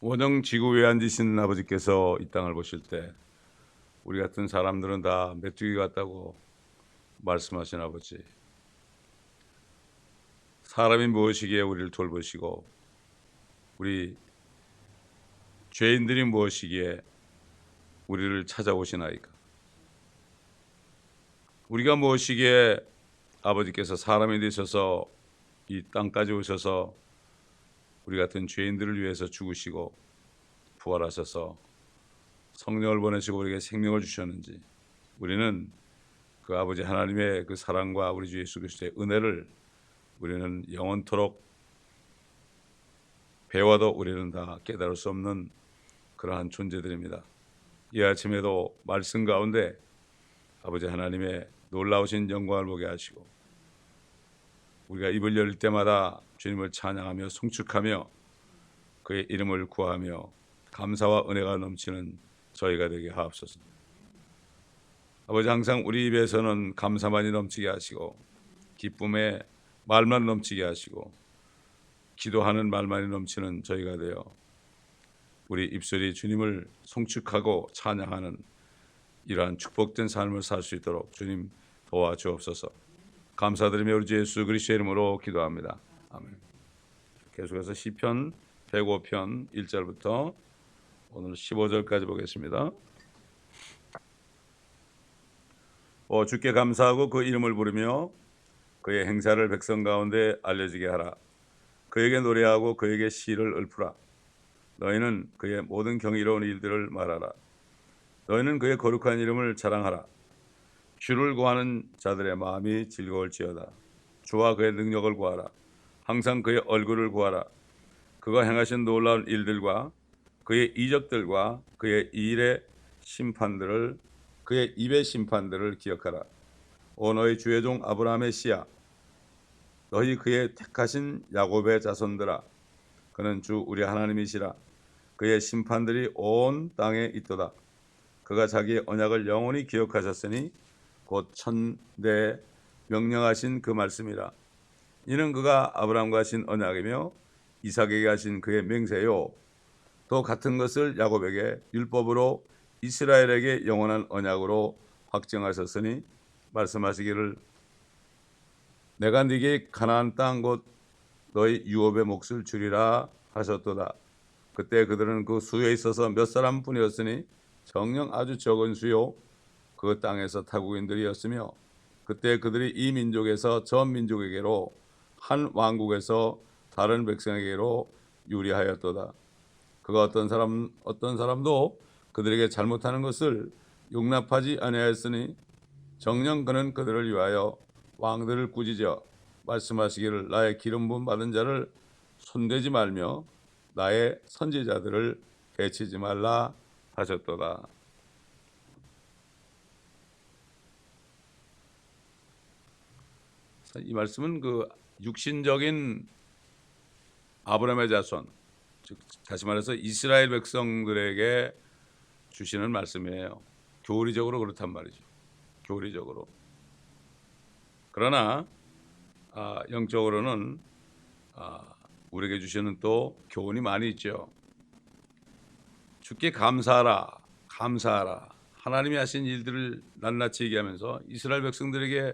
원형 지구 위에 앉으신 아버지께서 이 땅을 보실 때 우리 같은 사람들은 다 메뚜기 같다고 말씀하신 아버지, 사람이 무엇이기에 우리를 돌보시고 우리 죄인들이 무엇이기에 우리를 찾아오시나이까? 우리가 무엇이기에 아버지께서 사람이 되셔서 이 땅까지 오셔서 우리 같은 죄인들을 위해서 죽으시고 부활하셔서 성령을 보내시고 우리에게 생명을 주셨는지, 우리는 그 아버지 하나님의 그 사랑과 우리 주 예수 그리스도의 은혜를 우리는 영원토록 배워도 우리는 다 깨달을 수 없는 그러한 존재들입니다. 이 아침에도 말씀 가운데 아버지 하나님의 놀라우신 영광을 보게 하시고 우리가 입을 열릴 때마다 주님을 찬양하며 송축하며 그의 이름을 구하며 감사와 은혜가 넘치는 저희가 되게 하옵소서. 아버지, 항상 우리 입에서는 감사만이 넘치게 하시고 기쁨의 말만 넘치게 하시고 기도하는 말만이 넘치는 저희가 되어 우리 입술이 주님을 송축하고 찬양하는 이러한 축복된 삶을 살 수 있도록 주님 도와주옵소서. 감사드리며 우리 주 예수 그리스도의 이름으로 기도합니다. 아멘. 계속해서 시편 105편 1절부터 오늘 15절까지 보겠습니다. 주께 감사하고 그 이름을 부르며 그의 행사를 백성 가운데 알려지게 하라. 그에게 노래하고 그에게 시를 읊으라. 너희는 그의 모든 경이로운 일들을 말하라. 너희는 그의 거룩한 이름을 자랑하라. 주를 구하는 자들의 마음이 즐거울지어다. 주와 그의 능력을 구하라. 항상 그의 얼굴을 구하라. 그가 행하신 놀라운 일들과 그의 이적들과 그의 입의 심판들을 기억하라. 오 너희 주의 종 아브라함의 씨야, 너희 그의 택하신 야곱의 자손들아, 그는 주 우리 하나님이시라. 그의 심판들이 온 땅에 있도다. 그가 자기의 언약을 영원히 기억하셨으니 곧 천대 명령하신 그 말씀이라. 이는 그가 아브라함과 하신 언약이며 이삭에게 하신 그의 맹세요. 또 같은 것을 야곱에게 율법으로 이스라엘에게 영원한 언약으로 확정하셨으니 말씀하시기를 내가 네게 가나안 땅 곧 너희 유업의 몫을 주리라 하셨도다. 그때 그들은 그 수에 있어서 몇 사람뿐이었으니 정녕 아주 적은 수요 그 땅에서 타국인들이었으며 그때 그들이 이 민족에서 전 민족에게로 한 왕국에서 다른 백성에게로 유리하였도다. 그가 어떤 사람도 그들에게 잘못하는 것을 용납하지 아니하였으니 정녕 그는 그들을 위하여 왕들을 꾸짖어 말씀하시기를 나의 기름 부음 받은 자를 손대지 말며 나의 선지자들을 해치지 말라 하셨도다. 이 말씀은 그 육신적인 아브라함의 자손, 즉 다시 말해서 이스라엘 백성들에게 주시는 말씀이에요. 교리적으로 그렇단 말이죠. 교리적으로. 그러나 영적으로는 우리에게 주시는 또 교훈이 많이 있죠. 주께 감사하라, 감사하라. 하나님이 하신 일들을 낱낱이 얘기하면서 이스라엘 백성들에게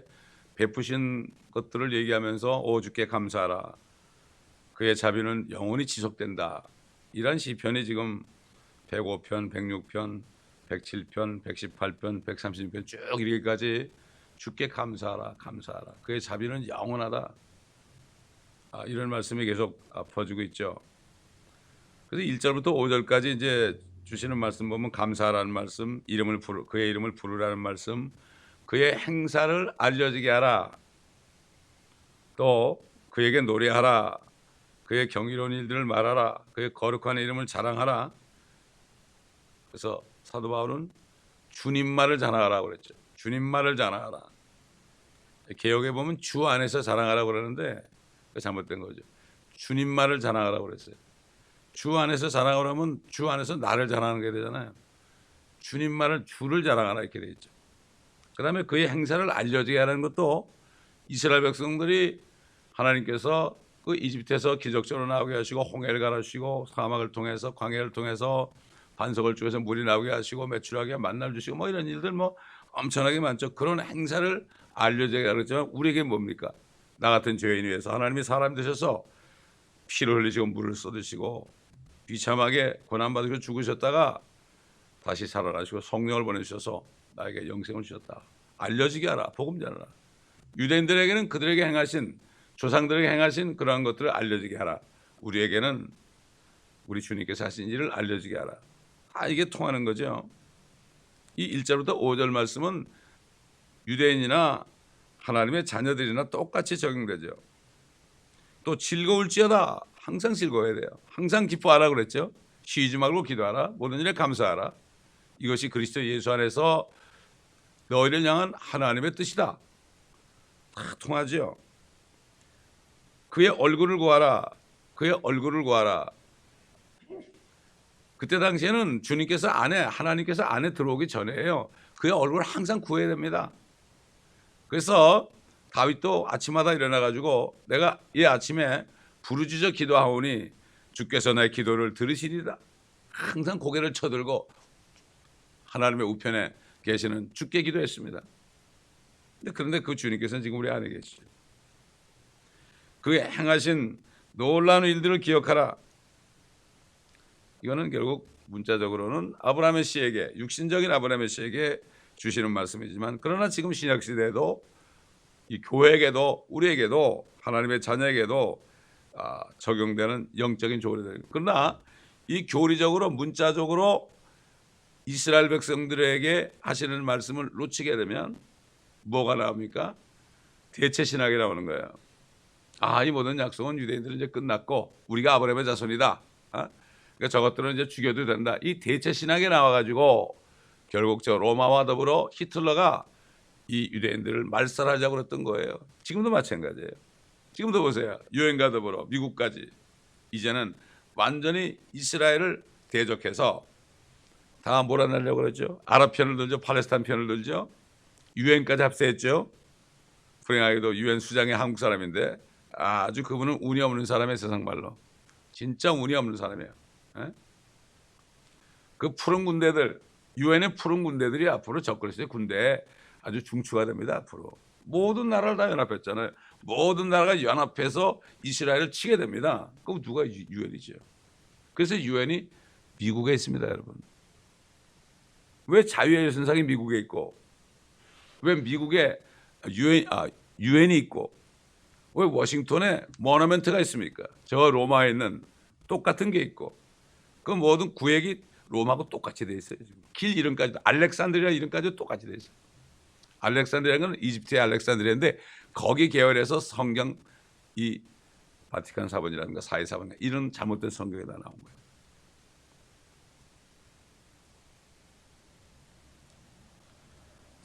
베푸신 것들을 얘기하면서 주께 감사하라. 그의 자비는 영원히 지속된다. 이런 시편이 지금 105편, 106편, 107편, 118편, 136편 쭉 이르기까지 주께 감사하라, 감사하라. 그의 자비는 영원하다. 이런 말씀이 계속 퍼지고 있죠. 그래서 1절부터 5절까지 이제 주시는 말씀 보면 감사하라는 말씀, 그의 이름을 부르라는 말씀, 그의 행사를 알려지게 하라. 또 그에게 노래하라. 그의 경이로운 일들을 말하라. 그의 거룩한 이름을 자랑하라. 그래서 사도 바울은 주님말을 자랑하라고 그랬죠. 주님말을 자랑하라. 개역에 보면 주 안에서 자랑하라고 그러는데 잘못된 거죠. 주님말을 자랑하라고 그랬어요. 주 안에서 자랑하라면 주 안에서 나를 자랑하는 게 되잖아요. 주님말을 주를 자랑하라 이렇게 돼 있죠. 그 다음에 그의 행사를 알려지게 하는 것도 이스라엘 백성들이 하나님께서 그 이집트에서 기적적으로 나오게 하시고 홍해를 가르시고 사막을 통해서 광야를 통해서 반석을 쪼개서 물이 나오게 하시고 매출하게 만날 주시고 뭐 이런 일들 뭐 엄청나게 많죠. 그런 행사를 알려줘야 그러지만 우리에게 뭡니까? 나 같은 죄인 위해서 하나님이 사람 되셔서 피를 흘리시고 물을 쏟으시고 비참하게 고난받으시고 죽으셨다가 다시 살아나시고 성령을 보내주셔서 나에게 영생을 주셨다. 알려지게 하라. 복음 전하라. 유대인들에게는 그들에게 행하신 조상들에게 행하신 그러한 것들을 알려지게 하라. 우리에게는 우리 주님께서 하신 일을 알려지게 하라. 이게 통하는 거죠. 이 1절부터 5절 말씀은 유대인이나 하나님의 자녀들이나 똑같이 적용되죠. 또 즐거울지어다. 항상 즐거워야 돼요. 항상 기뻐하라 그랬죠. 쉬지 말고 기도하라. 모든 일에 감사하라. 이것이 그리스도 예수 안에서 너희를 향한 하나님의 뜻이다. 다 통하죠. 그의 얼굴을 구하라. 그의 얼굴을 구하라. 그때 당시에는 주님께서 하나님께서 안에 들어오기 전에요. 그의 얼굴을 항상 구해야 됩니다. 그래서 다윗도 아침마다 일어나가지고 내가 이 아침에 부르짖어 기도하오니 주께서 내 기도를 들으시리다. 항상 고개를 쳐들고 하나님의 우편에 계시는 주께 기도했습니다. 그런데 그 주님께서는 지금 우리 안에 계시죠. 그의 행하신 놀라운 일들을 기억하라. 이거는 결국 문자적으로는 아브라함의 씨에게, 육신적인 아브라함의 씨에게 주시는 말씀이지만, 그러나 지금 신약 시대에도 이 교회에게도 우리에게도 하나님의 자녀에게도 적용되는 영적인 교리들. 그러나 이 교리적으로 문자적으로 이스라엘 백성들에게 하시는 말씀을 놓치게 되면 뭐가 나옵니까? 대체 신학이 나오는 거예요. 이 모든 약속은 유대인들은 이제 끝났고 우리가 아브라함의 자손이다. 그러니까 저것들은 이제 죽여도 된다. 이 대체 신학이 나와가지고 결국 저 로마와 더불어 히틀러가 이 유대인들을 말살하자고 그랬던 거예요. 지금도 마찬가지예요. 지금도 보세요. 유엔과 더불어 미국까지 이제는 완전히 이스라엘을 대적해서 다 몰아내려고 그러죠. 아랍 편을 들죠. 팔레스타인 편을 들죠. 유엔까지 합세했죠. 불행하게도 유엔 수장이 한국 사람인데 아주 그분은 운이 없는 사람이에요. 세상 말로. 진짜 운이 없는 사람이에요. 그 푸른 군대들, 유엔의 푸른 군대들이 앞으로 접근했어요. 군대에 아주 중추가 됩니다. 앞으로. 모든 나라를 다 연합했잖아요. 모든 나라가 연합해서 이스라엘을 치게 됩니다. 그럼 누가 유엔이죠? 그래서 유엔이 미국에 있습니다, 여러분. 왜 자유의 선상이 미국에 있고, 왜 미국에 유엔이 있고, 왜 워싱턴에 모너멘트가 있습니까? 저 로마에 있는 똑같은 게 있고, 그 모든 구획이 로마하고 똑같이 돼 있어요. 지금. 길 이름까지도 알렉산드리아 이름까지도 똑같이 돼 있어요. 알렉산드리아는 이집트의 알렉산드리아인데 거기 계열에서 성경 이 바티칸 사본이라든가 사회 사본 이런 잘못된 성경에 다 나온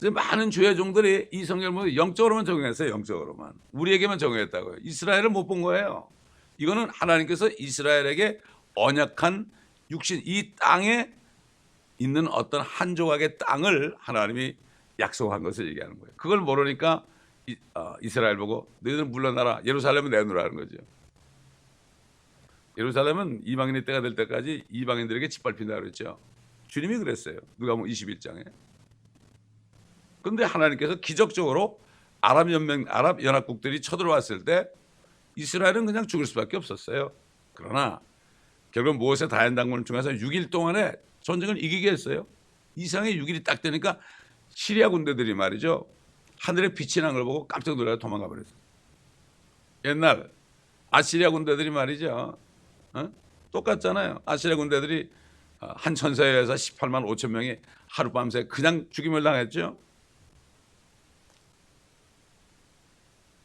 거예요. 많은 주의 종들이 이 성경을 영적으로만 적용했어요. 영적으로만. 우리에게만 적용했다고요. 이스라엘을 못 본 거예요. 이거는 하나님께서 이스라엘에게 언약한 육신, 이 땅에 있는 어떤 한 조각의 땅을 하나님이 약속한 것을 얘기하는 거예요. 그걸 모르니까 이스라엘 보고 너희들 물러나라. 예루살렘은 내놓으라는 거죠. 예루살렘은 이방인의 때가 될 때까지 이방인들에게 짓밟힌다고 그랬죠. 주님이 그랬어요. 누가복음 21장에. 그런데 하나님께서 기적적으로 아랍 연합국들이 쳐들어왔을 때 이스라엘은 그냥 죽을 수밖에 없었어요. 그러나 결국 모세 다연당군 중에서 6일 동안에 전쟁을 이기게 했어요. 이상의 6일이 딱 되니까 시리아 군대들이 말이죠. 하늘에 빛이 난 걸 보고 깜짝 놀라서 도망가 버렸어요. 옛날 아시리아 군대들이 말이죠. 똑같잖아요. 아시리아 군대들이 한 천사에 의해서 18만 5천 명이 하룻밤새 그냥 죽임을 당했죠.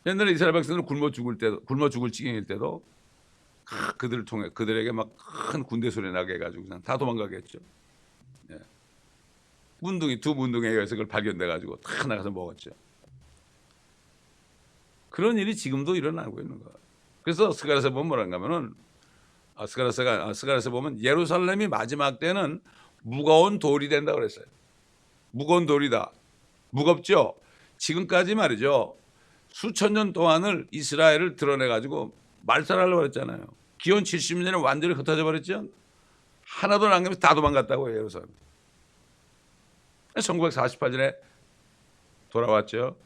옛날에 이스라엘 백성들은 굶어 죽을 지경일 때도 그들을 통해 그들에게 막 큰 군대 소리 나게 해가지고 그냥 다 도망가게 했죠. 두 문둥이에 의해서 그걸 발견돼 가지고 다 나가서 먹었죠. 그런 일이 지금도 일어나고 있는 거예요. 그래서 스가랴서 보면 뭐란가 하면은 스가랴서 보면 예루살렘이 마지막 때는 무거운 돌이 된다 그랬어요. 무거운 돌이다. 무겁죠. 지금까지 말이죠. 수천 년 동안을 이스라엘을 드러내 가지고 말살하려고 했잖아요. 기원 70년에 완전히 흩어져 버렸죠. 하나도 남김없이 다 도망갔다고 예루살렘. 1948년에 돌아왔죠.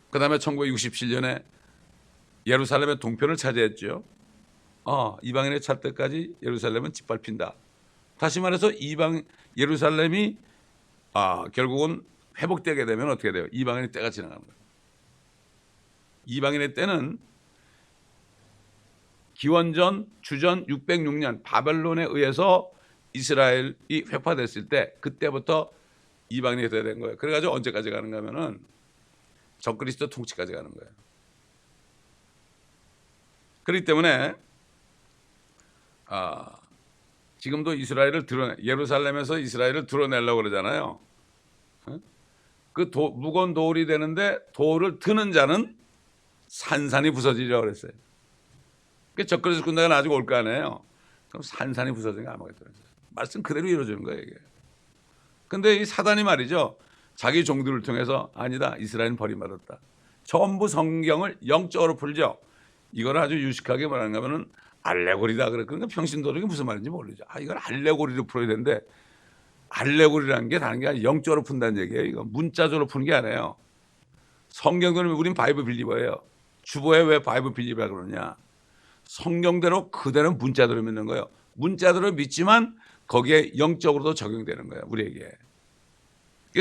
그 다음에 1967년에 예루살렘의 동편을 차지했죠. 이방인의 찰 때까지 예루살렘은 짓밟힌다. 다시 말해서 예루살렘이 결국은 회복되게 되면 어떻게 돼요? 이방인의 때가 지나가는 거예요. 이방인의 때는 기원전 주전 606년 바벨론에 의해서 이스라엘이 회파됐을 때 그때부터 이방인이 돼야 된 거예요. 그래가지고 언제까지 가는가 하면은 적그리스도 통치까지 가는 거예요. 그렇기 때문에 지금도 예루살렘에서 이스라엘을 드러내려고 그러잖아요. 그 무거운 돌이 되는데 돌을 드는 자는 산산이 부서지려고 그랬어요. 그 적그리스도 군대가 아직 올 거 아니에요. 그럼 산산이 부서지는 게 아무것도 없어요. 말씀 그대로 이루어지는 거예요, 이게. 근데 이 사단이 말이죠. 자기 종들을 통해서 아니다, 이스라엘은 버림받았다. 전부 성경을 영적으로 풀죠. 이걸 아주 유식하게 말하는가 하면은 알레고리다 그래. 그러니까 평신도덕이 무슨 말인지 모르죠. 이걸 알레고리로 풀어야 되는데 알레고리라는 게 다른 게 아니라 영적으로 푼다는 얘기예요. 이거 문자적으로 푸는 게 아니에요. 성경대로 우린 바이블 빌리버예요. 주보에 왜 바이블 빌리버라 그러냐? 성경대로 그대로 문자대로 믿는 거예요. 문자대로 믿지만 거기에 영적으로도 적용되는 거예요. 우리에게.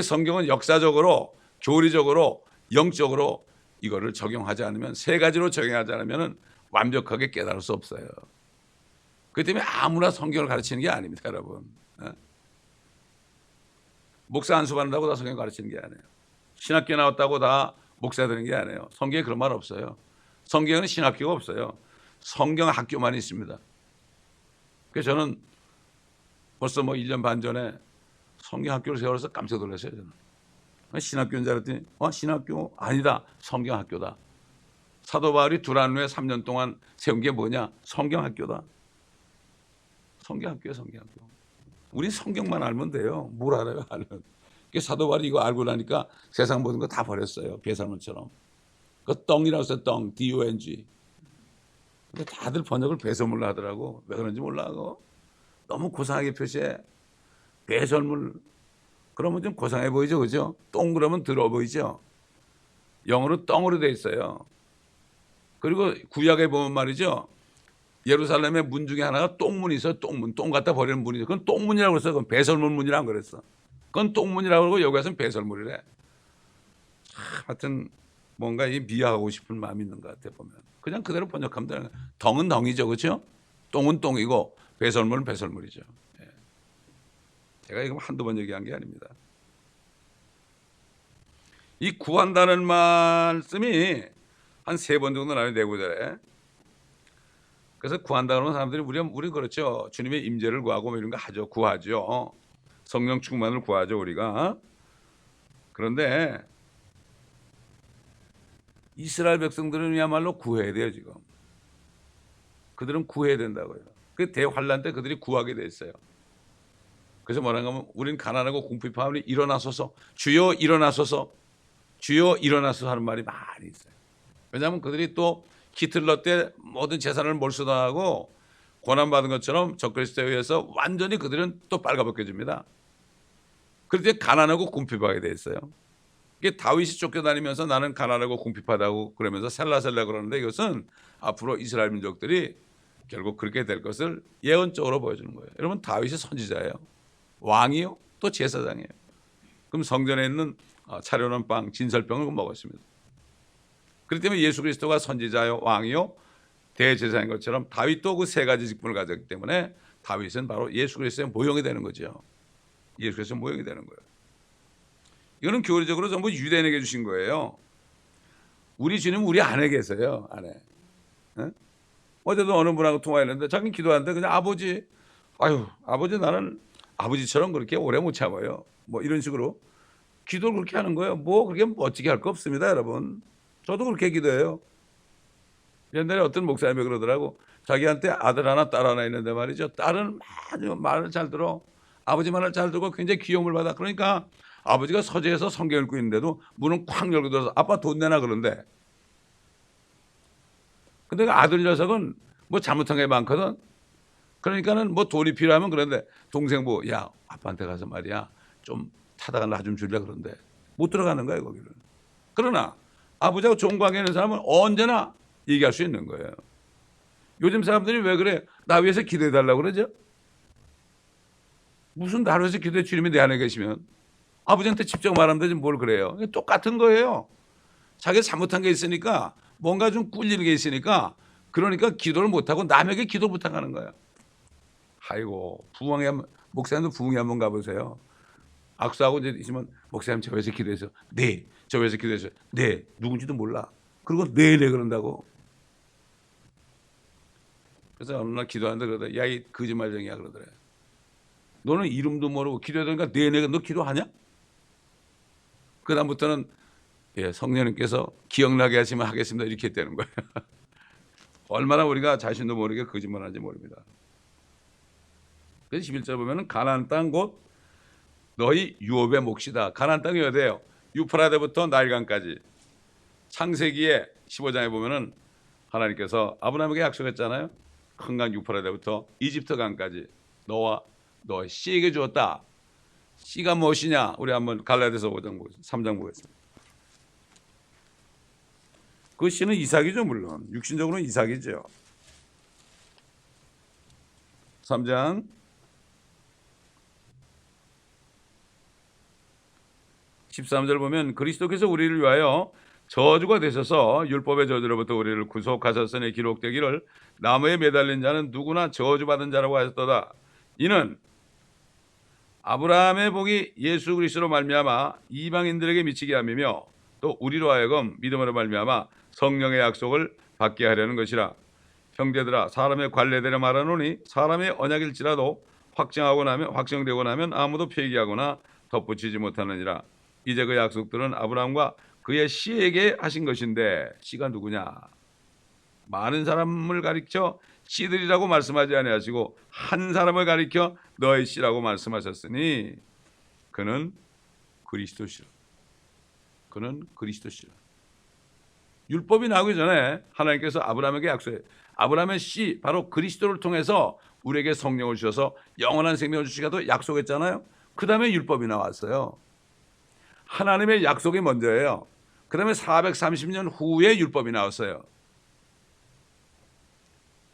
성경은 역사적으로, 교리적으로, 영적으로 이거를 적용하지 않으면, 세 가지로 적용하지 않으면 완벽하게 깨달을 수 없어요. 그렇기 때문에 아무나 성경을 가르치는 게 아닙니다, 여러분. 목사 안수 받는다고 다 성경 가르치는 게 아니에요. 신학교 나왔다고 다 목사 되는 게 아니에요. 성경에 그런 말 없어요. 성경에는 신학교가 없어요. 성경 학교만 있습니다. 그래서 저는 벌써 1년 반 전에 성경 학교를 세워서 깜짝 놀랐어요. 저는. 신학교인 줄 알았더니 신학교 아니다. 성경 학교다. 사도 바울이 두란노에 3년 동안 세운 게 뭐냐? 성경 학교다. 성경 학교예요, 성경 학교. 우리 성경만 알면 돼요. 뭘 알아요, 알면. 사도 바울이 이거 알고 나니까 세상 모든 거 다 버렸어요. 배설물처럼. 그 똥이라고 써요, 똥. D-O-N-G. 근데 다들 번역을 배설물로 하더라고. 왜 그런지 몰라. 너무 고상하게 표시해. 배설물. 그러면 좀 고상해 보이죠, 그죠? 똥 그러면 더러워 보이죠? 영어로 똥으로 돼 있어요. 그리고 구약에 보면 말이죠. 예루살렘의 문 중에 하나가 똥문이 있어요. 똥문. 똥 갖다 버리는 문이죠. 그건 똥문이라고 그랬어요. 그건 배설물 문이라고 그랬어. 그건 똥문이라고 그러고 여기 와서는 배설물이래. 하여튼 뭔가 미화하고 싶은 마음이 있는 것 같아 보면. 그냥 그대로 번역하면 되는 거예요. 덩은 덩이죠, 그렇죠? 똥은 똥이고 배설물은 배설물이죠. 제가 이거 한두 번 얘기한 게 아닙니다. 이 구한다는 말씀이 한 3번 정도 나와요, 내구절에. 그래서 구한다 그러면 사람들이 우리 그렇죠. 주님의 임재를 구하고 이런 거 하죠. 구하죠. 성령 충만을 구하죠, 우리가. 그런데 이스라엘 백성들은야말로 구해야 돼요, 지금. 그들은 구해야 된다고요. 그 대환란 때 그들이 구하게 돼 있어요. 그래서 뭐라고 하면 우리는 가난하고 궁핍하오니 일어나소서, 주여 일어나소서, 주여 일어나소서 하는 말이 많이 있어요. 왜냐하면 그들이 또 히틀러 때 모든 재산을 몰수당하고 고난받은 것처럼 적그리스도에 의해서 완전히 그들은 또 빨가벗겨집니다. 그럴 때 가난하고 궁핍하게 돼 있어요. 이게 다윗이 쫓겨다니면서 나는 가난하고 궁핍하다고 그러면서 셀라셀라 그러는데 이것은 앞으로 이스라엘 민족들이 결국 그렇게 될 것을 예언적으로 보여주는 거예요. 여러분, 다윗이 선지자예요. 왕이요, 또 제사장이에요. 그럼 성전에 있는 차려놓은 빵, 진설병을 먹었습니다. 그렇기 때문에 예수 그리스도가 선지자요, 왕이요, 대제사장인 것처럼 다윗도 그 3가지 직분을 가졌기 때문에 다윗은 바로 예수 그리스도의 모형이 되는 거죠. 예수 그리스도의 모형이 되는 거예요. 이거는 교리적으로 전부 유대인에게 주신 거예요. 우리 주님은 우리 안에 계세요. 안에. 어제도 어느 분하고 통화했는데 자기는 기도하는데 그냥 아버지, 아버지 나는 아버지처럼 그렇게 오래 못 참아요. 이런 식으로 기도를 그렇게 하는 거예요. 그렇게 멋지게 할 거 없습니다, 여러분. 저도 그렇게 기도해요. 옛날에 어떤 목사님이 그러더라고. 자기한테 아들 하나, 딸 하나 있는데 말이죠. 딸은 아주 말을 잘 들어. 아버지 말을 잘 듣고 굉장히 귀여움을 받아. 그러니까 아버지가 서재에서 성경 읽고 있는데도 문은 쾅 열고 들어서 아빠 돈 내놔 그런데 근데 그 아들 녀석은 뭐 잘못한 게 많거든. 그러니까는 뭐 돈이 필요하면 그런데 동생 뭐 야 아빠한테 가서 말이야 좀 타다가 나 좀 줄래 그런데 못 들어가는 거예요 거기를. 그러나 아버지하고 좋은 관계 있는 사람은 언제나 얘기할 수 있는 거예요. 요즘 사람들이 왜 그래? 나 위해서 기도해달라고 그러죠? 무슨 나를 위해서 기도해 주님이 내 안에 계시면 아버지한테 직접 말하면 되지 뭘 그래요. 똑같은 거예요. 자기가 잘못한 게 있으니까 뭔가 좀 꿀리는 게 있으니까 그러니까 기도를 못하고 남에게 기도 부탁하는 거야. 아이고 부흥회 목사님도 부흥회 한번 가보세요. 악수하고 이제 있으면 목사님 저 위해서 기도해서 네, 저 위해서 기도해서 네, 누군지도 몰라. 그리고 네네 그런다고. 그래서 어느 날 기도하는데 그러더래. 야 이 거짓말쟁이야 그러더래. 너는 이름도 모르고 기도하니까 네네 너 기도하냐? 그 다음부터는 예, 성령님께서 기억나게 하시면 하겠습니다 이렇게 했다는 거예요. 얼마나 우리가 자신도 모르게 거짓말하는지 모릅니다. 그래서 11절 보면은 가나안 땅 곧 너희 유업의 몫이다. 가나안 땅이 어디예요? 유프라데부터 나일강까지. 창세기에 15장에 보면은 하나님께서 아브라함에게 약속했잖아요. 큰 강 유프라데부터 이집트 강까지 너와 너의 씨에게 주었다. 씨가 무엇이냐? 우리 한번 갈라디아서 5장 보겠습니다. 3장 보겠습니다. 그 씨는 이삭이죠 물론. 육신적으로는 이삭이죠. 3장 13절 보면 그리스도께서 우리를 위하여 저주가 되셔서 율법의 저주로부터 우리를 구속하셨으니 기록되기를 나무에 매달린 자는 누구나 저주받은 자라고 하셨도다. 이는 아브라함의 복이 예수 그리스도로 말미암아 이방인들에게 미치게 함이며 또 우리로 하여금 믿음으로 말미암아 성령의 약속을 받게 하려는 것이라. 형제들아 사람의 관례대로 말하노니 사람의 언약일지라도 확정되고 나면 아무도 폐기하거나 덧붙이지 못하느니라. 이제 그 약속들은 아브라함과 그의 씨에게 하신 것인데 씨가 누구냐? 많은 사람을 가리켜 씨들이라고 말씀하지 아니하시고 한 사람을 가리켜 너의 씨라고 말씀하셨으니 그는 그리스도시라. 그는 그리스도시라. 율법이 나오기 전에 하나님께서 아브라함에게 약속해. 아브라함의 씨 바로 그리스도를 통해서 우리에게 성령을 주셔서 영원한 생명을 주시기도 약속했잖아요. 그 다음에 율법이 나왔어요. 하나님의 약속이 먼저예요. 그 다음에 430년 후에 율법이 나왔어요.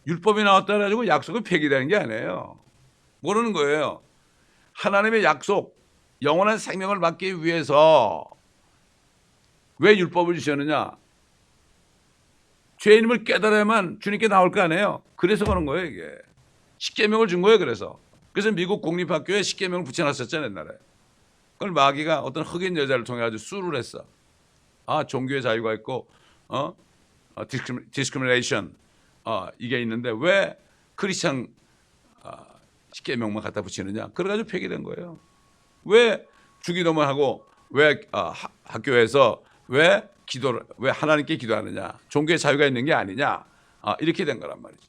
율법이 나왔다 해가지고 약속이 폐기되는 게 아니에요. 모르는 거예요. 하나님의 약속, 영원한 생명을 받기 위해서 왜 율법을 주셨느냐? 죄인임을 깨달아야만 주님께 나올 거 아니에요. 그래서 그런 거예요 이게. 십계명을 준 거예요. 그래서 미국 공립학교에 십계명을 붙여놨었잖아요 옛날에. 그걸 마귀가 어떤 흑인 여자를 통해 아주 수를 했어. 아 종교의 자유가 있고 디스크리미네이션 이게 있는데 왜 크리스천 십계명만 갖다 붙이느냐. 그래가지고 폐기된 거예요. 왜 주기도만 하고 왜 학교에서 왜 하나님께 기도하느냐. 종교의 자유가 있는 게 아니냐. 이렇게 된 거란 말이죠.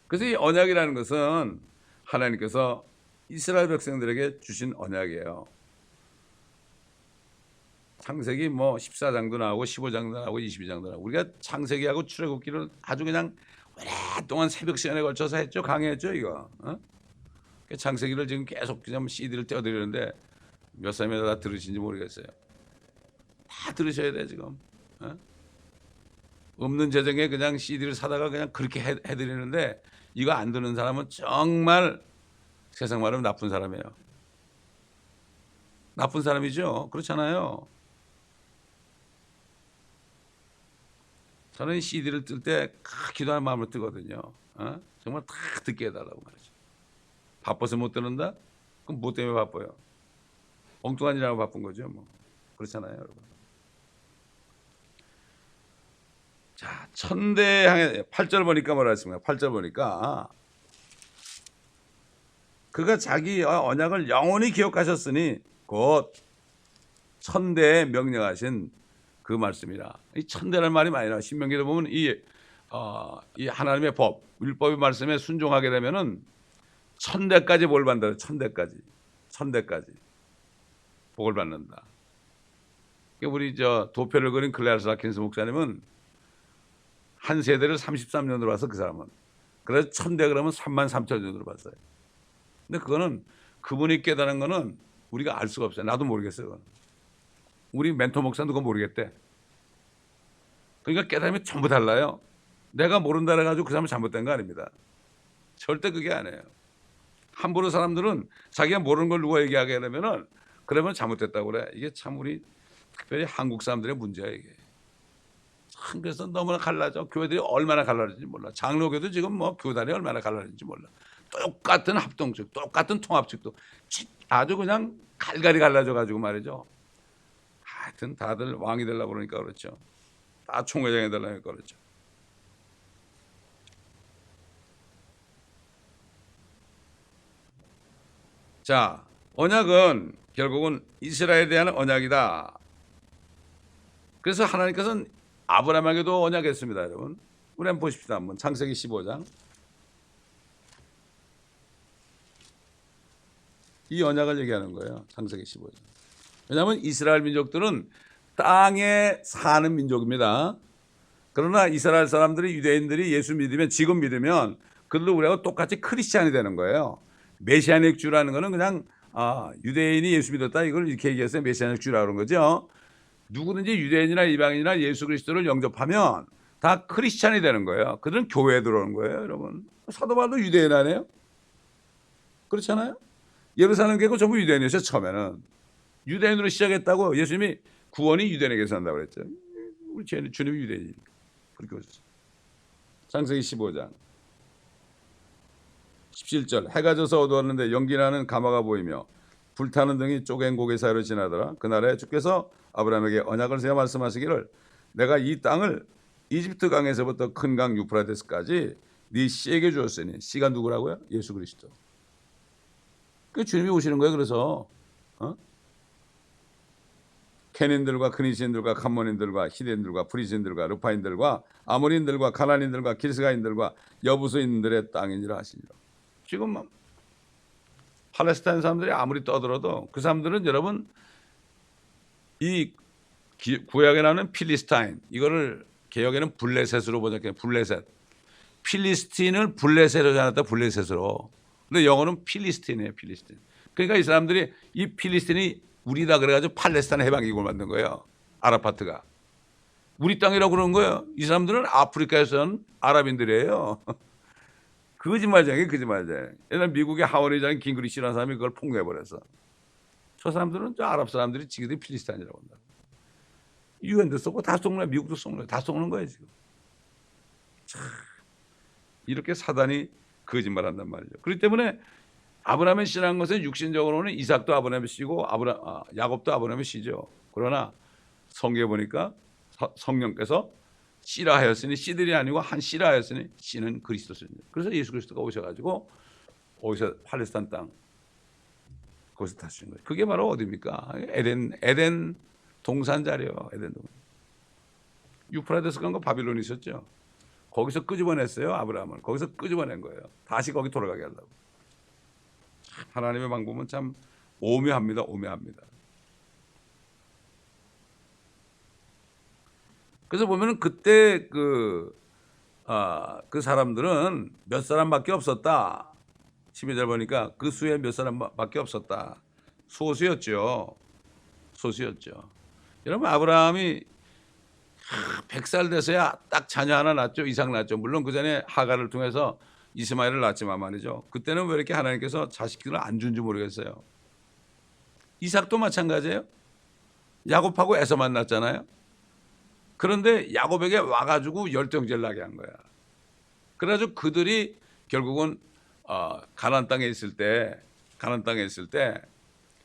그래서 이 언약이라는 것은 하나님께서 이스라엘 백성들에게 주신 언약이에요. 창세기 뭐 14장도 나오고 15장도 나오고 22장도 나오고 우리가 창세기하고 출애굽기를 아주 그냥 오랫동안 새벽 시간에 걸쳐서 했죠. 강의했죠 이거. 창세기를 지금 계속 그냥 CD를 떼어드리는데 몇 사람이 다 들으신지 모르겠어요. 다 들으셔야 돼 지금. 없는 재정에 그냥 CD를 사다가 그냥 그렇게 해드리는데 이거 안 듣는 사람은 정말 세상 말하면 나쁜 사람이에요. 나쁜 사람이죠. 그렇잖아요. 저는 CD를 뜰 때 기도하는 마음으로 뜨거든요. 정말 다 듣게 해달라고 말이죠. 바빠서 못 듣는다? 그럼 뭐 때문에 바빠요? 엉뚱한 일하고 바쁜 거죠. 뭐 그렇잖아요 여러분. 자 천대향해 8절 보니까 뭐라 했습니까? 8절 보니까 그가 자기 언약을 영원히 기억하셨으니 곧 천대에 명령하신 그 말씀이라. 이 천대라는 말이 많이 나와요. 신명기도 보면 이 하나님의 법, 율법의 말씀에 순종하게 되면은 천대까지 복을 받는다. 천대까지 복을 받는다. 우리 저 도표를 그린 클레어스 아킨스 목사님은 한 세대를 33년으로 봐서 그 사람은 그래서 1000대 그러면 33,000년으로 봤어요. 근데 그거는 그분이 깨달은 거는 우리가 알 수가 없어요. 나도 모르겠어요. 그건. 우리 멘토 목사도 그거 모르겠대. 그러니까 깨달음이 전부 달라요. 내가 모른다 해가지고 그 사람은 잘못된 거 아닙니다. 절대 그게 아니에요. 함부로 사람들은 자기가 모르는 걸 누가 얘기하게 되면은 그러면 잘못됐다고 그래. 이게 참 우리 특별히 한국 사람들의 문제야 이게. 참 그래서 너무나 갈라져. 교회들이 얼마나 갈라진지 몰라. 장로교도 지금 뭐 교단이 얼마나 갈라진지 몰라. 똑같은 합동측, 똑같은 통합측도 아주 그냥 갈갈이 갈라져 가지고 말이죠. 하여튼 다들 왕이 되려고 그러니까 그렇죠. 다 총회장이 되려니까 그렇죠. 자, 언약은 결국은 이스라엘에 대한 언약이다. 그래서 하나님께서는 아브라함에게도 언약했습니다, 여러분. 우리 한번 보십시다. 한번 창세기 15장. 이 언약을 얘기하는 거예요. 창세기 15장. 왜냐하면 이스라엘 민족들은 땅에 사는 민족입니다. 그러나 이스라엘 사람들이 유대인들이 예수 믿으면 지금 믿으면 그들도 우리하고 똑같이 크리스찬이 되는 거예요. 메시아닉 주라는 거는 그냥 유대인이 예수 믿었다 이걸 이렇게 얘기해서 메시아닉 주라고 그런 거죠. 누구든지 유대인이나 이방인이나 예수 그리스도를 영접하면 다 크리스찬이 되는 거예요. 그들은 교회에 들어오는 거예요, 여러분. 사도 바울도 유대인 아니에요? 그렇잖아요. 예루살렘 교회가 전부 유대인이었어요. 처음에는 유대인으로 시작했다고. 예수님이 구원이 유대인에게서 한다고 그랬죠. 우리 주님이 유대인이니까 그렇게 보셨어요. 창세기 15장 17절. 해가 져서 어두웠는데 연기나는 가마가 보이며 불타는 등이 쪼갠 고개 사이로 지나더라. 그날에 주께서 아브라함에게 언약을 세워 말씀하시기를 내가 이 땅을 이집트 강에서부터 큰 강 유프라데스까지 네 씨에게 주었으니. 씨가 누구라고요? 예수 그리스도. 그 주님이 오시는 거예요. 그래서 케닌들과 그니시인들과 감몬인들과 히덴들과 브리스인들과 르파인들과 아모린들과 가나안인들과 기스가인들과 여부수인들의 땅이니라 하시니라. 지금 팔레스타인 사람들이 아무리 떠들어도 그 사람들은 여러분 이 구약에 나오는 필리스타인 이거를 개혁에는 블레셋으로 번역해요. 블레셋. 필리스틴을 블레셋으로 전했다. 블레셋으로. 근데 영어는 필리스틴이에요. 필리스틴. 그러니까 이 사람들이 이 필리스틴이 우리다 그래가지고 팔레스타인 해방기구를 만든 거예요. 아라파트가. 우리 땅이라고 그러는 거예요. 이 사람들은 아프리카에서 온 아랍인들이에요. 거짓말쟁이 거짓말쟁이. 옛날 미국의 하원의장 깅그리시라는 사람이 그걸 폭로해버렸어. 저 사람들은 저 아랍 사람들이 지들이 필리스타인이라고 한다. 유엔도 쏘고 다 쏘는 거야. 미국도 쏘는 거야. 다 쏘는 거예요 지금. 참 이렇게 사단이 거짓말한단 말이죠. 그렇기 때문에 아브라함의 씨라는 것은 육신적으로는 이삭도 아브라함의 씨고 야곱도 아브라함의 씨죠. 그러나 성경에 보니까 성령께서 씨라 하였으니 씨들이 아니고 한 씨라 하였으니 씨는 그리스도입니다. 그래서 예수 그리스도가 오셔가지고 어디서 팔레스타인 땅 거기서 타시는 거예요. 그게 바로 어디입니까? 에덴 동산자리요. 에덴 동산. 유프라데스 강과 바빌론이 있었죠. 거기서 끄집어냈어요. 아브라함을. 거기서 끄집어낸 거예요. 다시 거기 돌아가게 하려고. 하나님의 방법은 참 오묘합니다. 오묘합니다. 그래서 보면은 그때 그 사람들은 몇 사람밖에 없었다. 12절 보니까 그 수에 몇 사람밖에 없었다. 소수였죠. 소수였죠. 여러분 아브라함이 100살 돼서야 딱 자녀 하나 낳죠. 이삭 낳죠. 물론 그 전에 하갈을 통해서 이스마엘을 낳지만 말이죠. 그때는 왜 이렇게 하나님께서 자식들을 안 준지 모르겠어요. 이삭도 마찬가지예요. 야곱하고 에서 만났잖아요. 그런데 야곱에게 와가지고 열정제를 나게 한 거야. 그래가지고 그들이 결국은 가나안 땅에 있을 때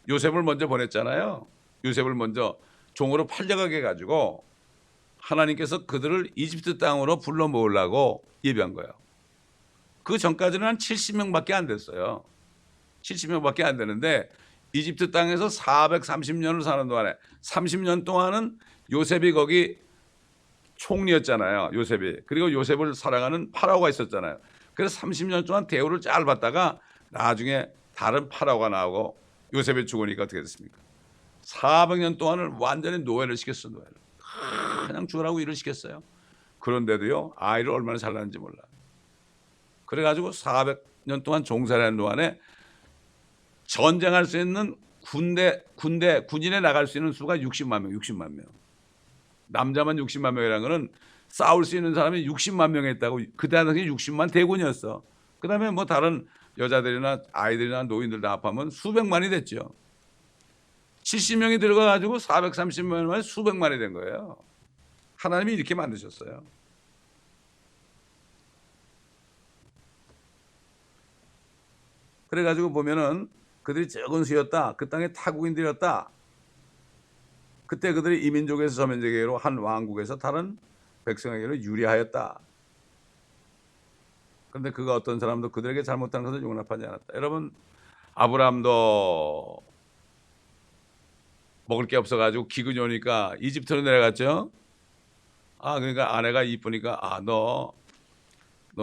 요셉을 먼저 보냈잖아요. 요셉을 먼저 종으로 팔려가게 해가지고 하나님께서 그들을 이집트 땅으로 불러 모으려고 예비한 거예요. 그 전까지는 한 70명밖에 안 됐어요. 70명밖에 안 되는데 이집트 땅에서 430년을 사는 동안에 30년 동안은 요셉이 거기 총리였잖아요. 요셉이. 그리고 요셉을 사랑하는 파라오가 있었잖아요. 그래서 30년 동안 대우를 잘 받다가 나중에 다른 파라오가 나오고 요셉이 죽으니까 어떻게 됐습니까? 400년 동안을 완전히 노예를 시켰어. 노예를. 그냥 죽으라고 일을 시켰어요. 그런데도요, 아이를 얼마나 잘 낳는지 몰라. 그래가지고 400년 동안 종살이하는 동안에 전쟁할 수 있는 군인에 나갈 수 있는 수가 60만 명, 60만 명. 남자만 60만 명이라는 거는 싸울 수 있는 사람이 60만 명이 있다고. 그때 당시 60만 대군이었어. 그 다음에 뭐 다른 여자들이나 아이들이나 노인들 다 합하면 수백만이 됐죠. 70명이 들어가가지고 430명 만에 수백만이 된 거예요. 하나님이 이렇게 만드셨어요. 그래가지고 보면은 그들이 적은 수였다. 그 땅의 타국인들이었다. 그때 그들이 이민족에서 서민족에게로 한 왕국에서 다른 백성에게로 유리하였다. 그런데 그가 어떤 사람도 그들에게 잘못한 것을 용납하지 않았다. 여러분, 아브라함도 먹을 게 없어가지고 기근이 오니까 이집트로 내려갔죠. 그러니까 아내가 이쁘니까 너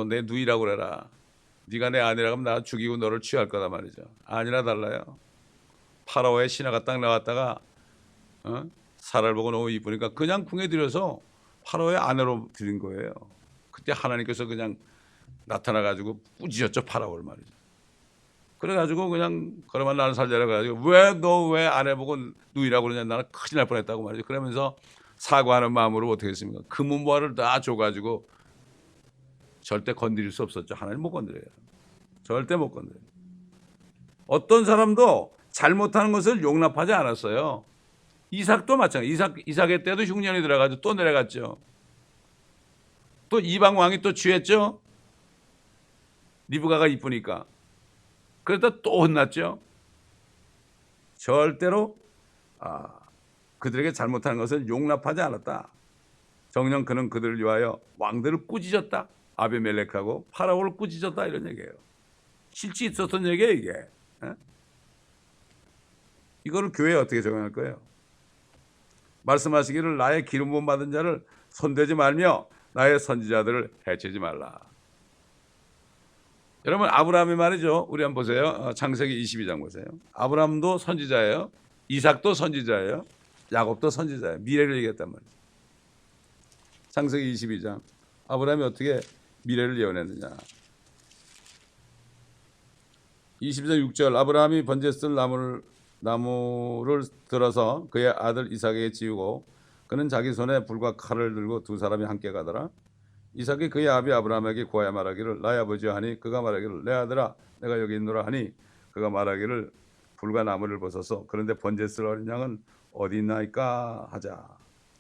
내 누이라고 그래라. 네가 내 아내라고 하면 나 죽이고 너를 취할 거다 말이죠. 아니나 달라요. 파라오의 신하가 딱 나왔다가 사라를 보고 너무 이쁘니까 그냥 궁에 들여서 파라오의 아내로 드린 거예요. 그때 하나님께서 그냥 나타나가지고 꾸짖었죠, 파라오를 말이죠. 그래가지고 그냥 그러면 나는 살자라 가지고 왜 아내 보고 누이라고 그러냐, 나는 큰일 날 뻔했다고 말이죠. 그러면서 사과하는 마음으로 어떻게 했습니까? 금은보화를 다 줘가지고 절대 건드릴 수 없었죠. 하나님 못 건드려요. 절대 못 건드려요. 어떤 사람도 잘못하는 것을 용납하지 않았어요. 이삭도 마찬가지. 이삭의 때도 흉년이 들어가지고 또 내려갔죠. 또 이방 왕이 또 취했죠. 리브가가 이쁘니까. 그러다 또 혼났죠. 절대로 그들에게 잘못하는 것을 용납하지 않았다. 정녕 그는 그들을 위하여 왕들을 꾸짖었다. 아비멜렉하고 파라오를 꾸짖었다, 이런 얘기예요. 실제 있었던 얘기예요, 이게. 이거를 교회에 어떻게 적용할 거예요? 말씀하시기를 나의 기름 부음 받은 자를 손대지 말며 나의 선지자들을 해치지 말라. 여러분, 아브라함이 말이죠. 우리 한번 보세요. 창세기 22장 보세요. 아브라함도 선지자예요. 이삭도 선지자예요. 야곱도 선지자예요. 미래를 얘기했단 말이죠. 창세기 22장. 아브라함이 어떻게 미래를 예언했느냐. 22장 6절. 아브라함이 번제쓸 나무를 들어서 그의 아들 이삭에게 지우고 그는 자기 손에 불과 칼을 들고 두 사람이 함께 가더라. 이삭이 그의 아비 아브라함에게 고하여 말하기를 나의 아버지여 하니 그가 말하기를 내 아들아 내가 여기 있노라 하니 그가 말하기를 불과 나무를 벗어서 그런데 번제쓸 어린 양은 어디 있나이까 하자.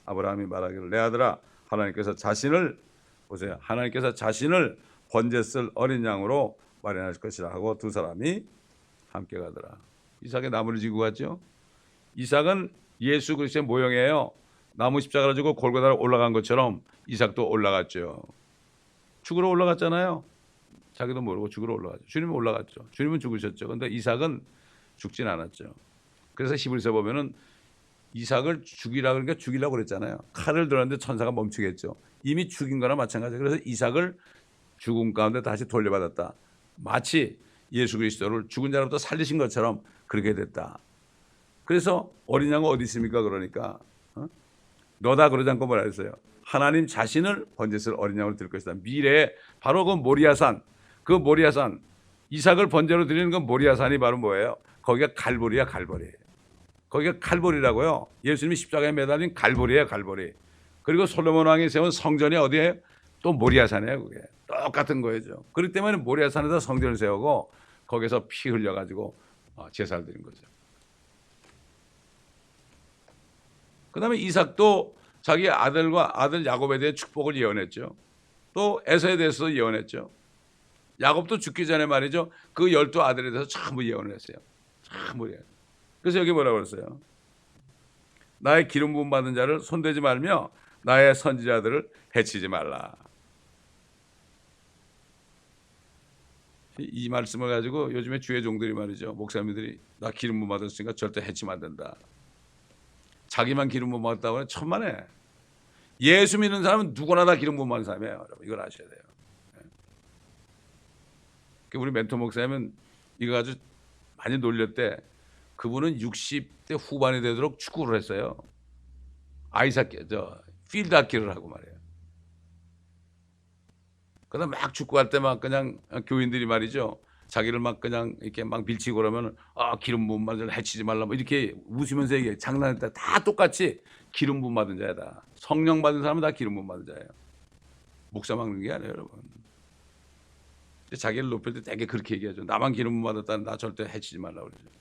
아브라함이 말하기를 내 아들아 하나님께서 자신을 보세요. 하나님께서 자신을 번제쓸 어린 양으로 마련하실 것이라 하고 두 사람이 함께 가더라. 이삭의 나무를 지고 갔죠. 이삭은 예수 그리스도의 모형이에요. 나무 십자가를 지고 골고다로 올라간 것처럼 이삭도 올라갔죠. 죽으러 올라갔잖아요. 자기도 모르고 죽으러 올라갔죠. 주님은 올라갔죠. 주님은 죽으셨죠. 그런데 이삭은 죽진 않았죠. 그래서 히브리서 보면은 이삭을 죽이라고 그랬잖아요. 칼을 들었는데 천사가 멈추겠죠. 이미 죽인 거나 마찬가지예요. 그래서 이삭을 죽음 가운데 다시 돌려받았다. 마치 예수 그리스도를 죽은 자로부터 살리신 것처럼 그렇게 됐다. 그래서 어린 양은 어디 있습니까? 그러니까 너다 그러지 않고 뭐라 했어요? 하나님 자신을 번제쓸 어린 양으로 드릴 것이다. 미래에 바로 그 모리아산, 이삭을 번제로 드리는 그 모리아산이 바로 뭐예요? 거기가 갈보리야, 갈보리. 거기가 갈보리라고요. 예수님이 십자가에 매달린 갈보리예요, 갈보리. 그리고 솔로몬 왕이 세운 성전이 어디예요? 또 모리아산이에요, 그게. 똑같은 거죠. 그렇기 때문에 모리아산에서 성전을 세우고 거기서 피 흘려가지고 제사를 드린 거죠. 그 다음에 이삭도 자기 아들 야곱에 대해 축복을 예언했죠. 또 에서에 대해서도 예언했죠. 야곱도 죽기 전에 말이죠. 그 12아들에 대해서 전부 예언을 했어요. 전부 예언. 그래서 여기 뭐라고 그랬어요? 나의 기름 부음 받은 자를 손대지 말며 나의 선지자들을 해치지 말라. 이 말씀을 가지고 요즘에 주의 종들이 말이죠. 목사님들이 나 기름 부음 받았으니까 절대 해치면 안 된다. 자기만 기름 부음 받았다고 하면 천만에. 예수 믿는 사람은 누구나 다 기름 부음 받은 사람이에요. 여러분 이걸 아셔야 돼요. 우리 멘토 목사님은 이거 아주 많이 놀렸대. 그분은 60대 후반이 되도록 축구를 했어요. 필드 하키를 하고 말이에요. 그다음 막 축구할 때 막 그냥 교인들이 말이죠. 자기를 막 그냥 이렇게 막 밀치고 그러면 기름 부음 맞을 해치지 말라 뭐 이렇게 웃으면서 얘기해. 장난할 때 다 똑같이 기름 부음 받은 자야다. 성령 받은 사람은 다 기름 부음 받은 자예요. 목사 막는 게 아니에요, 여러분. 자기를 높일 때 되게 그렇게 얘기하죠. 나만 기름 부음 받았다는 나 절대 해치지 말라고 그러죠.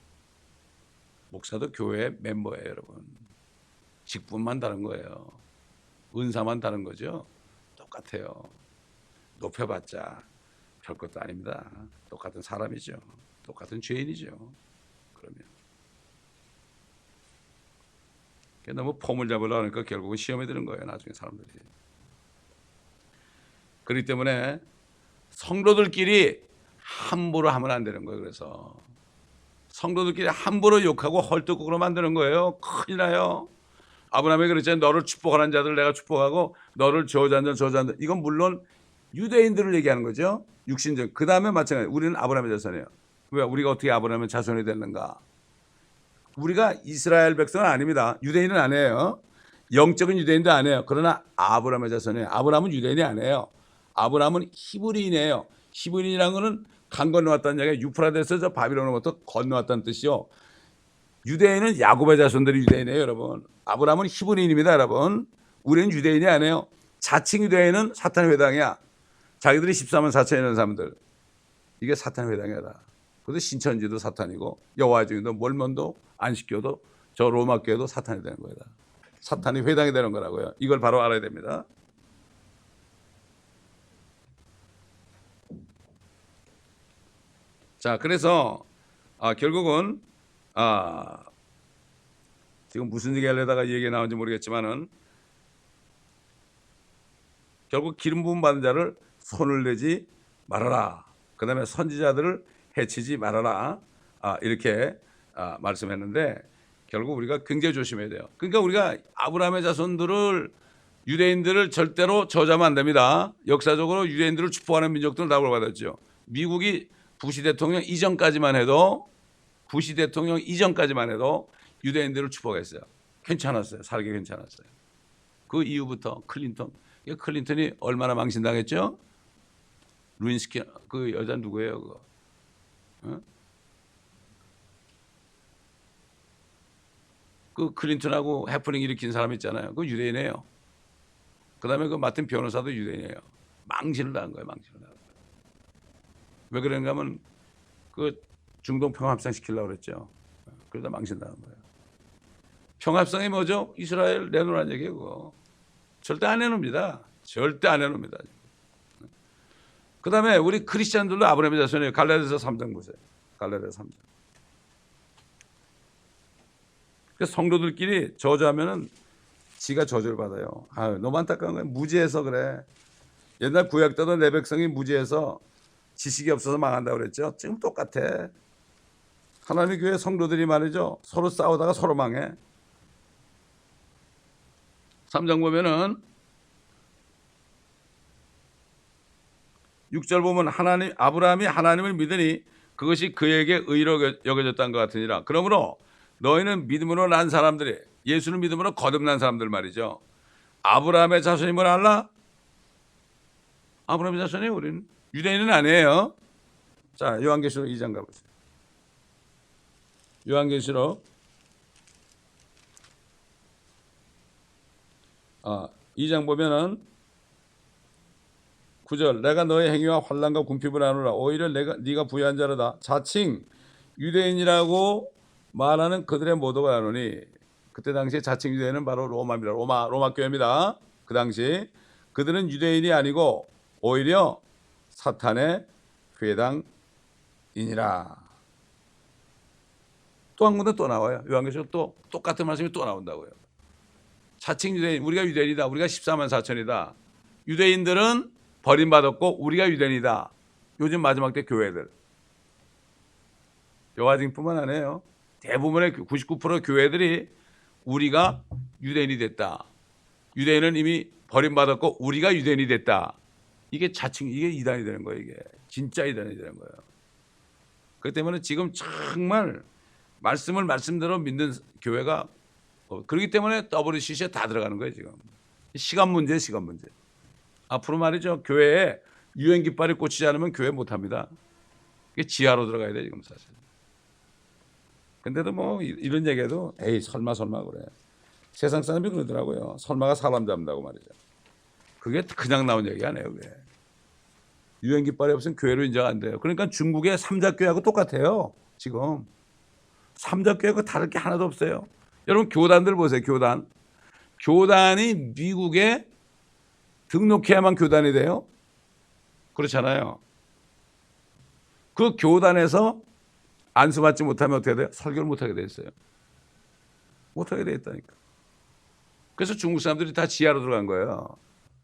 목사도 교회 멤버예요, 여러분. 직분만 다른 거예요. 은사만 다른 거죠. 똑같아요. 높여봤자 별것도 아닙니다. 똑같은 사람이죠. 똑같은 죄인이죠. 그러면 너무 폼을 잡으려고 하니까 결국은 시험에 드는 거예요. 나중에 사람들이. 그렇기 때문에 성도들끼리 함부로 하면 안 되는 거예요. 그래서 성도들끼리 함부로 욕하고 헐뜯고 그러면 안 되는 거예요. 큰일 나요. 아브라함이 그랬잖아요. 너를 축복하는 자들 내가 축복하고 너를 저주하는 자 저주한다. 이건 물론 유대인들을 얘기하는 거죠. 육신적. 그 다음에 마찬가지. 우리는 아브라함의 자손이에요. 왜? 우리가 어떻게 아브라함의 자손이 됐는가? 우리가 이스라엘 백성은 아닙니다. 유대인은 아니에요. 영적인 유대인도 아니에요. 그러나 아브라함의 자손이에요. 아브라함은 유대인이 아니에요. 아브라함은 히브리인이에요. 히브리인이라는 것은 강 건너왔다는 얘기가 유프라데스에서 바빌론으로부터 건너왔다는 뜻이요. 유대인은 야곱의 자손들이 유대인이에요, 여러분. 아브라함은 히브리인입니다, 여러분. 우리는 유대인이 아니에요. 자칭 유대인은 사탄의 회당이야. 자기들이 14만 4천이 있는 사람들. 이게 사탄의 회당이다. 그래서 신천지도 사탄이고 여호와의 증인도 몰몬도 안식교도 저 로마 교회도 사탄이 되는 거다. 사탄이 회당이 되는 거라고요. 이걸 바로 알아야 됩니다. 자, 그래서 결국은 지금 무슨 얘기 하려다가 이 얘기가 나온지 모르겠지만은 결국 기름 부음 받은 자를 손을 내지 말아라. 그 다음에 선지자들을 해치지 말아라. 이렇게 말씀했는데 결국 우리가 굉장히 조심해야 돼요. 그러니까 우리가 아브라함의 자손들을 유대인들을 절대로 저주하면 안 됩니다. 역사적으로 유대인들을 축복하는 민족들은 낙을 받았죠. 미국이 부시 대통령 이전까지만 해도 유대인들을 축복했어요. 괜찮았어요. 살기 괜찮았어요. 그 이후부터 클린턴이 얼마나 망신당했죠? 루인스키 그 여자 누구예요? 그거? 그 클린턴하고 해프닝 일으킨 사람 있잖아요. 그 유대인이에요. 그다음에 그 맡은 변호사도 유대인이에요. 망신을 당한 거예요. 왜 그런가 하면 그 중동 평화협상 시키려고 그랬죠. 그러다 망신당한 거예요. 평화협상이 뭐죠? 이스라엘 내놓으라는 얘기예요. 그거. 절대 안 해놓습니다. 절대 안 해놓습니다. 그 다음에 우리 크리스찬들도 아브라함의 자손이에요. 갈라디아서 3장 보세요. 갈라디아서 3장. 그래서 성도들끼리 저주하면은 지가 저주를 받아요. 너무 안타까운 거예요. 무지해서 그래. 옛날 구약 때도 내 백성이 무지해서 지식이 없어서 망한다고 그랬죠. 지금 똑같아. 하나님의 교회 성도들이 말이죠. 서로 싸우다가 서로 망해. 3장 보면은 6절 보면 아브라함이 하나님을 믿으니 그것이 그에게 의로 여겨졌다는 것 같으니라. 그러므로 너희는 믿음으로 난 사람들이 예수를 믿음으로 거듭난 사람들 말이죠. 아브라함의 자손임을 알라? 아브라함의 자손이에요. 우리는 유대인은 아니에요. 자, 요한계시록 2장 가보세요. 요한계시록 2장 보면은 9절 내가 너의 행위와 환난과 궁핍을 아노라. 오히려 네가 부유한 자로다. 자칭 유대인이라고 말하는 그들의 모두가 아노니. 그때 당시에 자칭 유대인은 바로 로마입니다. 로마 교회입니다. 그 당시 그들은 유대인이 아니고 오히려 사탄의 회당이니라. 또 한 군데 또 나와요. 요한계시록 또 똑같은 말씀이 또 나온다고요. 자칭 유대인, 우리가 유대인이다. 우리가 14만 4천이다. 유대인들은 버림받았고 우리가 유대인이다. 요즘 마지막 때 교회들. 여화증뿐만 아니에요. 대부분의 99% 교회들이 우리가 유대인이 됐다. 유대인은 이미 버림받았고 우리가 유대인이 됐다. 이게 이단이 되는 거예요. 이게 진짜 이단이 되는 거예요. 그렇기 때문에 지금 정말 말씀을 말씀대로 믿는 교회가 그렇기 때문에 WCC에 다 들어가는 거예요 지금. 시간 문제, 시간 문제. 앞으로 말이죠 교회에 유행 깃발이 꽂히지 않으면 교회 못합니다. 이게 지하로 들어가야 돼 지금 사실. 근데도 뭐 이런 얘기해도 에이 설마 그래. 세상 사람이 그러더라고요. 설마가 사람 잡는다고 말이죠. 그게 그냥 나온 얘기 아니에요. 그게. 유행 깃발이 없으면 교회로 인정 안 돼요. 그러니까 중국의 삼자교회하고 똑같아요. 지금. 삼자교회하고 다를 게 하나도 없어요. 여러분 교단들 보세요. 교단. 교단이 미국에 등록해야만 교단이 돼요? 그렇잖아요. 그 교단에서 안수받지 못하면 어떻게 돼요? 설교를 못하게 돼 있어요. 못하게 돼 있다니까. 그래서 중국 사람들이 다 지하로 들어간 거예요.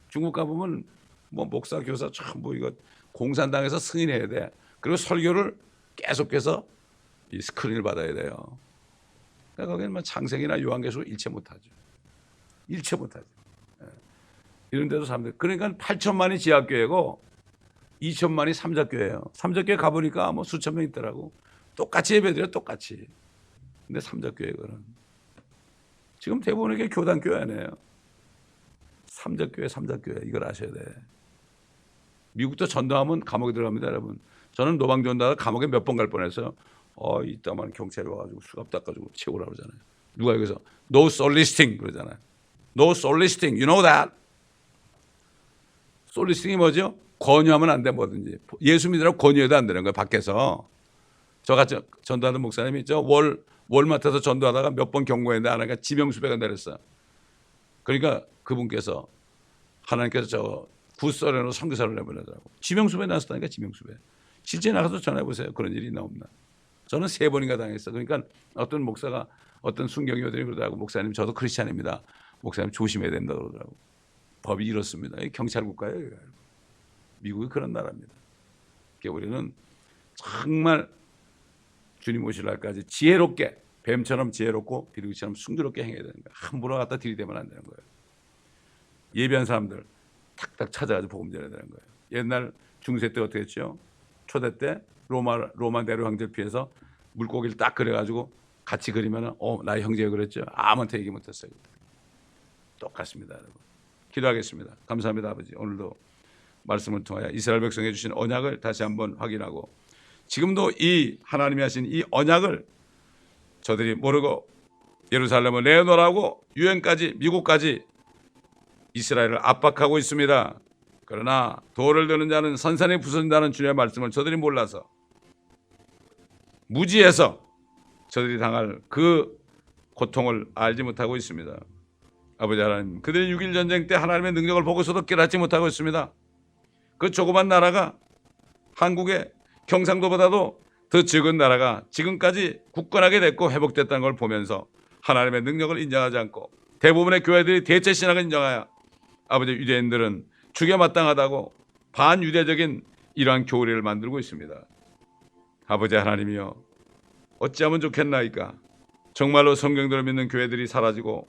중국 가보면 뭐 목사, 교사 전부 이거 공산당에서 승인해야 돼. 그리고 설교를 계속해서 이 스크린을 받아야 돼요. 그러니까 거기는 뭐 창세기나 요한계시록 일체 못하죠. 일체 못하죠. 이런 데도 사람들. 그러니까 8천만이 지하교회고 2천만이 삼자교회예요. 삼자교회 가보니까 뭐 수천 명 있더라고. 똑같이 예배드려 똑같이. 근데 삼자교회거는 지금 대부분의 게 교단교회 아니에요. 삼자교회 이걸 아셔야 돼. 미국도 전도하면 감옥에 들어갑니다 여러분. 저는 노방 전도하다 감옥에 몇 번 갈 뻔했어요. 이따만 경찰이 와가지고 수갑 닦아주고 채우라고 그러잖아요. 누가 여기서 no soliciting 그러잖아요. no soliciting, you know that. 솔리스팅이 뭐죠? 권유하면 안 돼 뭐든지. 예수 믿으라고 권유해도 안 되는 거예요. 밖에서. 저같이 전도하는 목사님이 있죠. 월마트에서 전도하다가 몇 번 경고했는데 안 하니까 지명수배가 내렸어요. 그러니까 그분께서 하나님께서 저 굿서련으로 선교사를 내보내더라고. 지명수배 났었다니까 지명수배. 실제 나가서 전화해보세요. 그런 일이 있나 없나. 저는 3번인가 당했어. 그러니까 어떤 목사가 어떤 순경교들이 그러더라고. 목사님 저도 크리스찬입니다. 목사님 조심해야 된다 그러더라고. 법이 이렇습니다. 경찰 국가예요. 미국이 그런 나라입니다. 그러니까 우리는 정말 주님 오실 날까지 지혜롭게 뱀처럼 지혜롭고 비둘기처럼 순조롭게 행해야 되는 거예요. 함부로 갖다 들이대면 안 되는 거예요. 예비한 사람들 탁탁 찾아가지고 복음 전해야 되는 거예요. 옛날 중세 때 어떻게 했죠? 초대 때 로마 네로 황제를 피해서 물고기를 딱 그려가지고 같이 그리면 나의 형제가 그랬죠. 아무한테 얘기 못했어요. 똑같습니다, 여러분. 기도하겠습니다. 감사합니다, 아버지. 오늘도 말씀을 통하여 이스라엘 백성에 주신 언약을 다시 한번 확인하고 지금도 이 하나님이 하신 이 언약을 저들이 모르고 예루살렘을 내놓으라고 유엔까지 미국까지 이스라엘을 압박하고 있습니다. 그러나 돌을 드는 자는 선산에 부서진다는 주님의 말씀을 저들이 몰라서 무지해서 저들이 당할 그 고통을 알지 못하고 있습니다. 아버지 하나님, 그들이 6.1 전쟁 때 하나님의 능력을 보고서도 깨닫지 못하고 있습니다. 그 조그만 나라가 한국의 경상도보다도 더 적은 나라가 지금까지 굳건하게 됐고 회복됐다는 걸 보면서 하나님의 능력을 인정하지 않고 대부분의 교회들이 대체 신학을 인정하여 아버지 유대인들은 죽여 마땅하다고 반유대적인 이러한 교리를 만들고 있습니다. 아버지 하나님이여, 어찌하면 좋겠나이까. 정말로 성경대로 믿는 교회들이 사라지고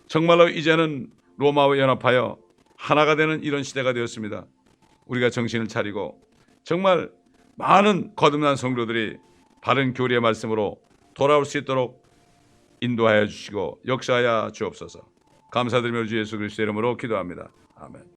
정말로 이제는 로마와 연합하여 하나가 되는 이런 시대가 되었습니다. 우리가 정신을 차리고 정말 많은 거듭난 성도들이 바른 교리의 말씀으로 돌아올 수 있도록 인도하여 주시고 역사하여 주옵소서. 감사드리며 주 예수 그리스도의 이름으로 기도합니다. 아멘.